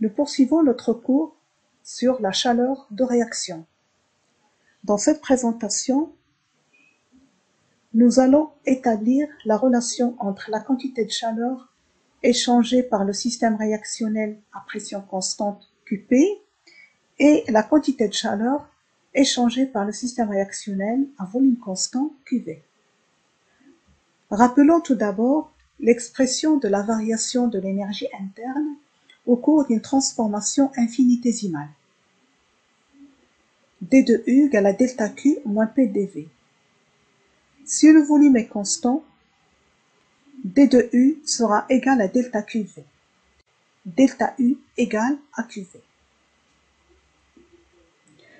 Nous poursuivons notre cours sur la chaleur de réaction. Dans cette présentation, nous allons établir la relation entre la quantité de chaleur échangée par le système réactionnel à pression constante QP et la quantité de chaleur échangée par le système réactionnel à volume constant QV. Rappelons tout d'abord l'expression de la variation de l'énergie interne au cours d'une transformation infinitésimale. D de U égale à delta Q moins P dV. Si le volume est constant, D de U sera égal à delta QV. Delta U égale à QV.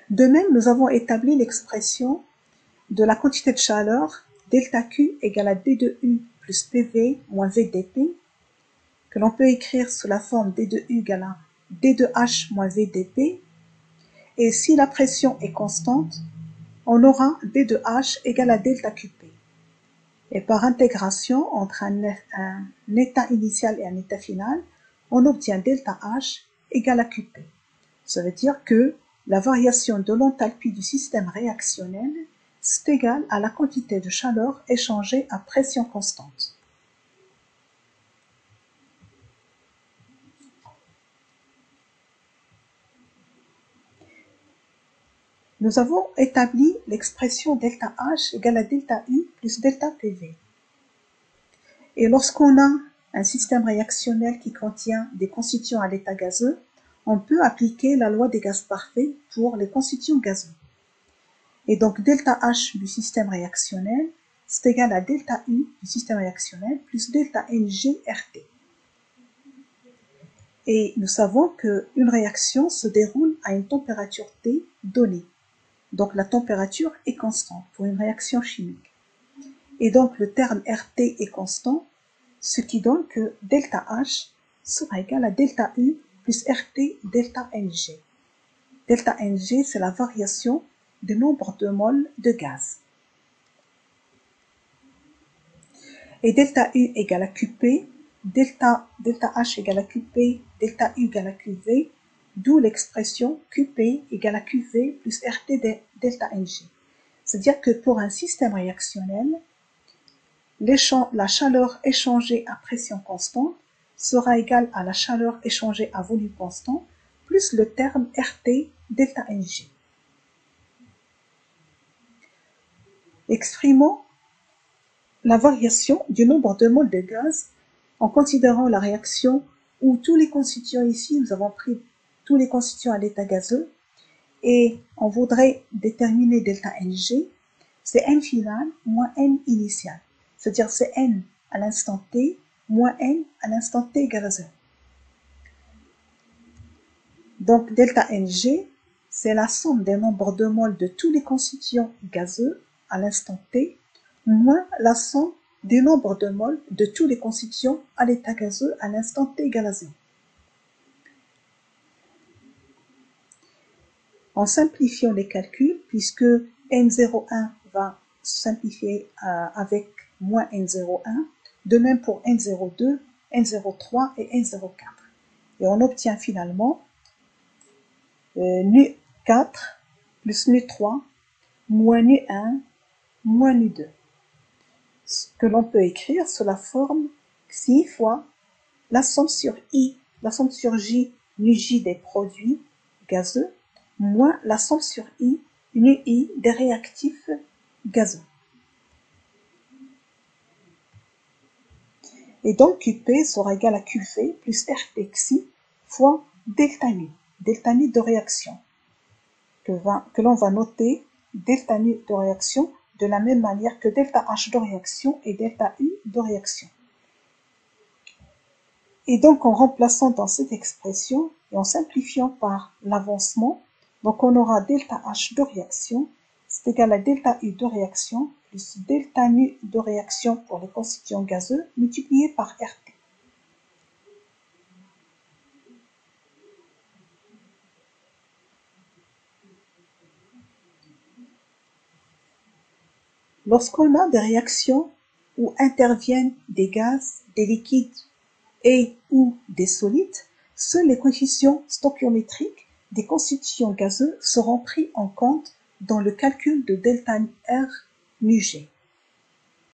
De même, nous avons établi l'expression de la quantité de chaleur delta Q égale à D de U plus PV moins VdP, que l'on peut écrire sous la forme D de U égale à D de H moins VdP. Et si la pression est constante, on aura D de H égale à delta QP. Et par intégration entre un état initial et un état final, on obtient delta H égale à QP. Ça veut dire que la variation de l'enthalpie du système réactionnel est égale à la quantité de chaleur échangée à pression constante. Nous avons établi l'expression delta H égale à delta U plus delta PV. Et lorsqu'on a un système réactionnel qui contient des constituants à l'état gazeux, on peut appliquer la loi des gaz parfaits pour les constituants gazeux. Et donc delta H du système réactionnel c'est égal à delta U du système réactionnel plus delta NG RT. Et nous savons qu'une réaction se déroule à une température T donnée. Donc la température est constante pour une réaction chimique. Et donc le terme RT est constant, ce qui donne que delta H sera égal à delta U plus RT delta NG. Delta NG, c'est la variation du nombre de moles de gaz. Et delta U égale à QP, delta H égale à QP, delta U égale à QV, d'où l'expression QP égale à QV plus RT delta NG. C'est-à-dire que pour un système réactionnel, la chaleur échangée à pression constante sera égale à la chaleur échangée à volume constant plus le terme RT delta NG. Exprimons la variation du nombre de moles de gaz en considérant la réaction où tous les constituants ici, nous avons pris tous les constituants à l'état gazeux et on voudrait déterminer delta NG, c'est N final moins N initial. C'est-à-dire c'est N à l'instant T moins N à l'instant T égale à 0. Donc delta NG, c'est la somme des nombres de moles de tous les constituants gazeux à l'instant T moins la somme des nombres de moles de tous les constituants à l'état gazeux à l'instant T égale à 0. En simplifiant les calculs, puisque N01 va se simplifier avec moins N01, de même pour N02, N03 et N04. Et on obtient finalement Nu4 plus Nu3 moins Nu1 moins Nu2. Ce que l'on peut écrire sous la forme Xi fois la somme sur I, la somme sur J, Nu-J des produits gazeux, moins la somme sur I, Nu-I des réactifs gazeux. Et donc QP sera égal à QV plus RT fois delta nu de réaction, que l'on va noter delta nu de réaction de la même manière que delta H de réaction et delta U de réaction. Et donc en remplaçant dans cette expression et en simplifiant par l'avancement, donc on aura delta H de réaction, c'est égal à delta U de réaction plus delta nu de réaction pour les constituants gazeux multiplié par RT. Lorsqu'on a des réactions où interviennent des gaz, des liquides et ou des solides, seuls les coefficients stoichiométriques des constituants gazeux seront pris en compte dans le calcul de delta R nu G.